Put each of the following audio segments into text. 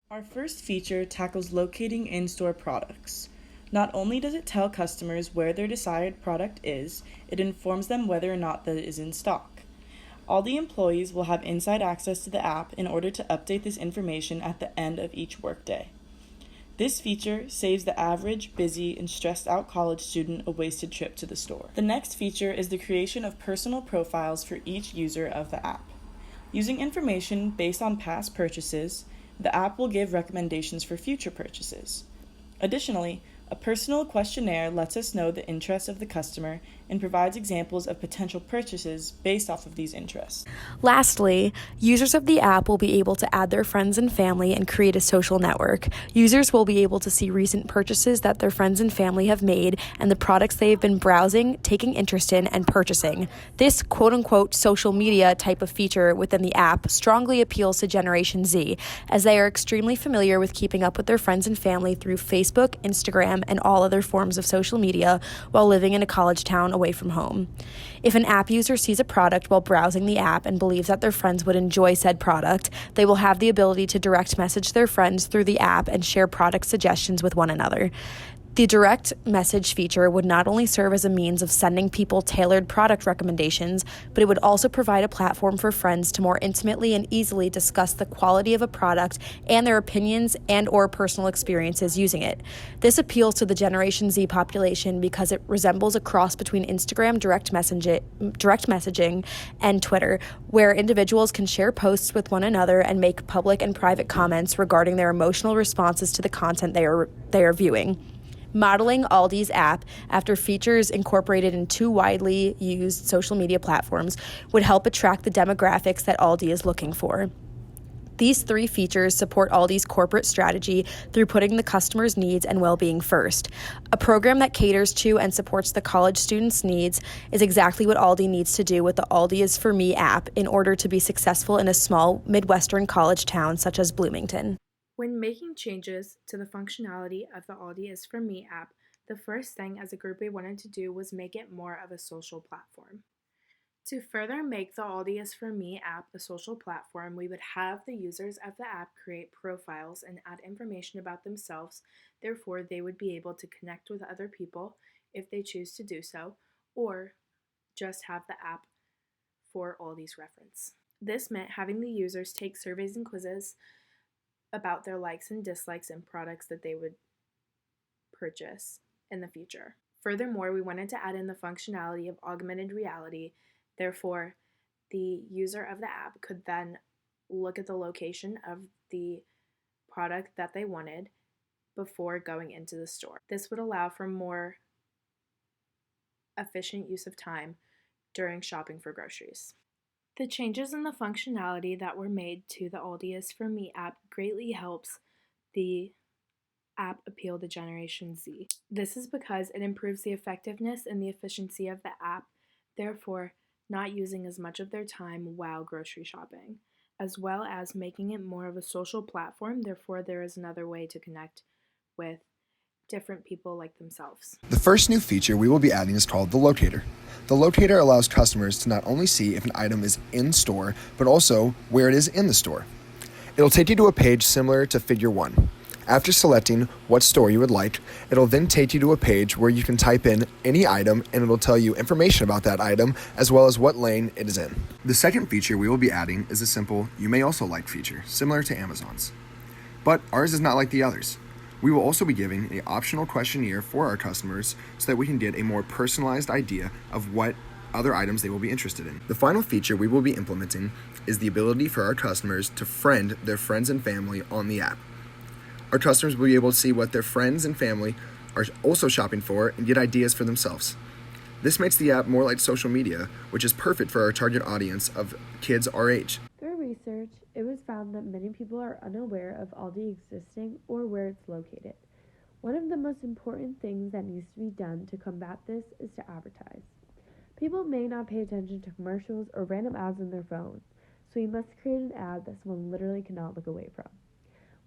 Our first feature tackles locating in-store products. Not only does it tell customers where their desired product is, it informs them whether or not that it is in stock. All the employees will have inside access to the app in order to update this information at the end of each workday. This feature saves the average, busy, and stressed out college student a wasted trip to the store. The next feature is the creation of personal profiles for each user of the app. Using information based on past purchases, the app will give recommendations for future purchases. Additionally, a personal questionnaire lets us know the interests of the customer and provides examples of potential purchases based off of these interests. Lastly, users of the app will be able to add their friends and family and create a social network. Users will be able to see recent purchases that their friends and family have made and the products they have been browsing, taking interest in, and purchasing. This quote-unquote social media type of feature within the app strongly appeals to Generation Z, as they are extremely familiar with keeping up with their friends and family through Facebook, Instagram, and all other forms of social media while living in a college town away from home. If an app user sees a product while browsing the app and believes that their friends would enjoy said product, they will have the ability to direct message their friends through the app and share product suggestions with one another. The direct message feature would not only serve as a means of sending people tailored product recommendations, but it would also provide a platform for friends to more intimately and easily discuss the quality of a product and their opinions and or personal experiences using it. This appeals to the Generation Z population because it resembles a cross between Instagram direct messaging and Twitter, where individuals can share posts with one another and make public and private comments regarding their emotional responses to the content they are viewing. Modeling Aldi's app after features incorporated in two widely used social media platforms would help attract the demographics that Aldi is looking for. These three features support Aldi's corporate strategy through putting the customer's needs and well-being first. A program that caters to and supports the college students' needs is exactly what Aldi needs to do with the Aldi is for Me app in order to be successful in a small Midwestern college town such as Bloomington. When making changes to the functionality of the Aldi is for Me app, the first thing as a group we wanted to do was make it more of a social platform. To further make the Aldi is for Me app a social platform, we would have the users of the app create profiles and add information about themselves. Therefore, they would be able to connect with other people if they choose to do so, or just have the app for Aldi's reference. This meant having the users take surveys and quizzes about their likes and dislikes and products that they would purchase in the future. Furthermore, we wanted to add in the functionality of augmented reality. Therefore, the user of the app could then look at the location of the product that they wanted before going into the store. This would allow for more efficient use of time during shopping for groceries. The changes in the functionality that were made to the Aldi is for Me app greatly helps the app appeal to Generation Z. This is because it improves the effectiveness and the efficiency of the app, therefore not using as much of their time while grocery shopping, as well as making it more of a social platform. Therefore, there is another way to connect with different people like themselves. The first new feature we will be adding is called the Locator. The Locator allows customers to not only see if an item is in store, but also where it is in the store. It'll take you to a page similar to Figure 1. After selecting what store you would like, it'll then take you to a page where you can type in any item and it'll tell you information about that item as well as what lane it is in. The second feature we will be adding is a simple "you may also like" feature, similar to Amazon's. But ours is not like the others. We will also be giving an optional questionnaire for our customers so that we can get a more personalized idea of what other items they will be interested in. The final feature we will be implementing is the ability for our customers to friend their friends and family on the app. Our customers will be able to see what their friends and family are also shopping for and get ideas for themselves. This makes the app more like social media, which is perfect for our target audience of kids our age. Through research, it was found that many people are unaware of Aldi existing or where it's located. One of the most important things that needs to be done to combat this is to advertise. People may not pay attention to commercials or random ads on their phone, so we must create an ad that someone literally cannot look away from.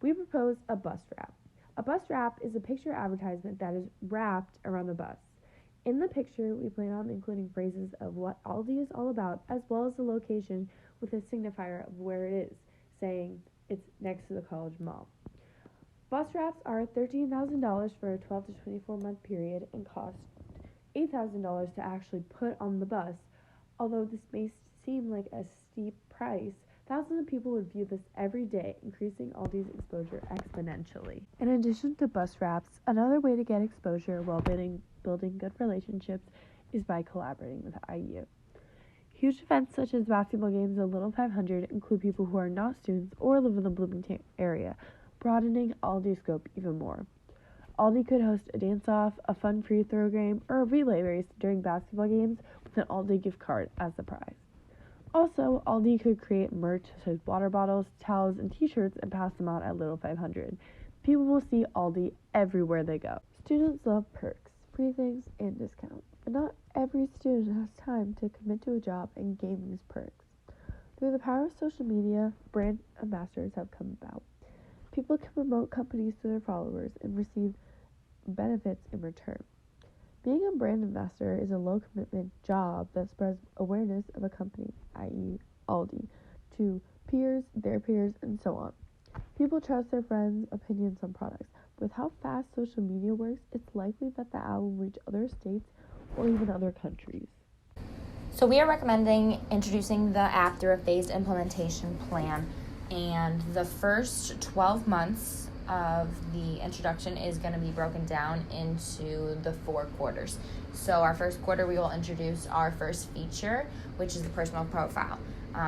We propose a bus wrap. A bus wrap is a picture advertisement that is wrapped around the bus. In the picture, we plan on including phrases of what Aldi is all about, as well as the location with a signifier of where it is, saying it's next to the college mall. Bus wraps are $13,000 for a 12 to 24 month period and cost $8,000 to actually put on the bus. Although this may seem like a steep price, thousands of people would view this every day, increasing Aldi's exposure exponentially. In addition to bus wraps, another way to get exposure while building good relationships is by collaborating with IU. Huge events such as basketball games at Little 500 include people who are not students or live in the Bloomington area, broadening Aldi's scope even more. Aldi could host a dance-off, a fun free throw game, or a relay race during basketball games with an Aldi gift card as the prize. Also, Aldi could create merch such as water bottles, towels, and t-shirts and pass them out at Little 500. People will see Aldi everywhere they go. Students love perks, free things, and discounts, but not every student has time to commit to a job and gain these perks. Through the power of social media, brand ambassadors have come about. People can promote companies to their followers and receive benefits in return. Being a brand ambassador is a low-commitment job that spreads awareness of a company, i.e. Aldi, to peers, their peers, and so on. People trust their friends' opinions on products. With how fast social media works, it's likely that the ad will reach other states or even other countries. So we are recommending introducing the app through a phased implementation plan. And the first 12 months of the introduction is going to be broken down into the 4 quarters. So our first quarter, we will introduce our first feature, which is the personal profile.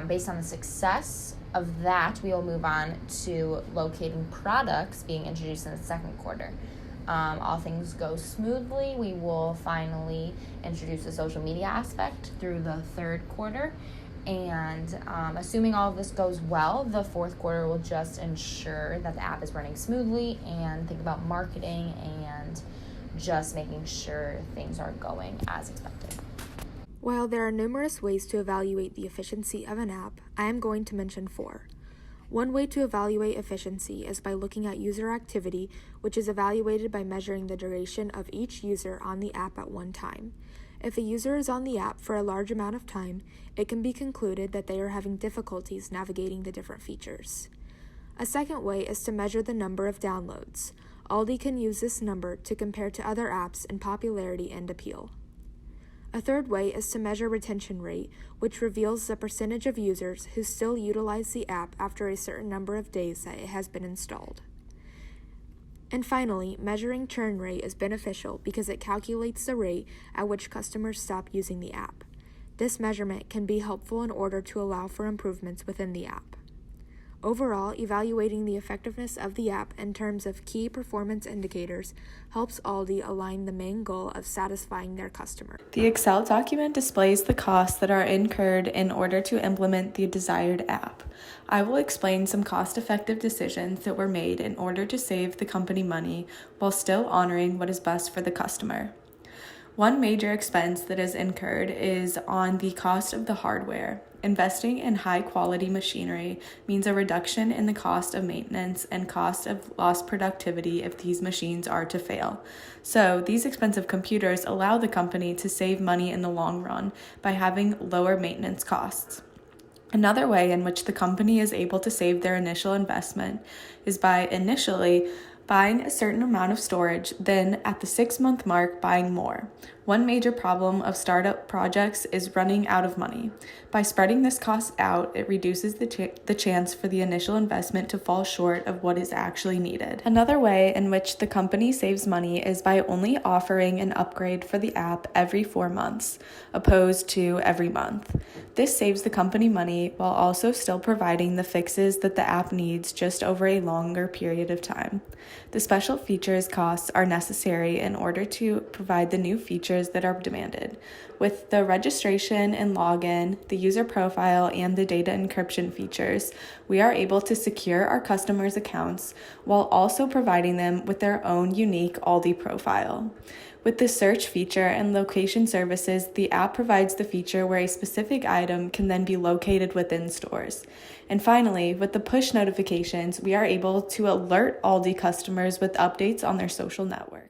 Based on the success of that, we will move on to locating products being introduced in the second quarter. All things go smoothly, we will finally introduce the social media aspect through the third quarter. And assuming all of this goes well, the fourth quarter will just ensure that the app is running smoothly and think about marketing and just making sure things are going as expected. While there are numerous ways to evaluate the efficiency of an app, I am going to mention 4. One way to evaluate efficiency is by looking at user activity, which is evaluated by measuring the duration of each user on the app at one time. If a user is on the app for a large amount of time, it can be concluded that they are having difficulties navigating the different features. A second way is to measure the number of downloads. Aldi can use this number to compare to other apps in popularity and appeal. A third way is to measure retention rate, which reveals the percentage of users who still utilize the app after a certain number of days that it has been installed. And finally, measuring churn rate is beneficial because it calculates the rate at which customers stop using the app. This measurement can be helpful in order to allow for improvements within the app. Overall, evaluating the effectiveness of the app in terms of key performance indicators helps Aldi align the main goal of satisfying their customer. The Excel document displays the costs that are incurred in order to implement the desired app. I will explain some cost-effective decisions that were made in order to save the company money while still honoring what is best for the customer. One major expense that is incurred is on the cost of the hardware. Investing in high-quality machinery means a reduction in the cost of maintenance and cost of lost productivity if these machines are to fail. So, these expensive computers allow the company to save money in the long run by having lower maintenance costs. Another way in which the company is able to save their initial investment is by initially buying a certain amount of storage, then at the 6-month mark buying more. One major problem of startup projects is running out of money. By spreading this cost out, it reduces the chance for the initial investment to fall short of what is actually needed. Another way in which the company saves money is by only offering an upgrade for the app every 4 months, opposed to every month. This saves the company money while also still providing the fixes that the app needs just over a longer period of time. The special features costs are necessary in order to provide the new features that are demanded. With the registration and login, the user profile, and the data encryption features, we are able to secure our customers' accounts while also providing them with their own unique Aldi profile. With the search feature and location services, the app provides the feature where a specific item can then be located within stores. And finally, with the push notifications, we are able to alert Aldi customers with updates on their social network.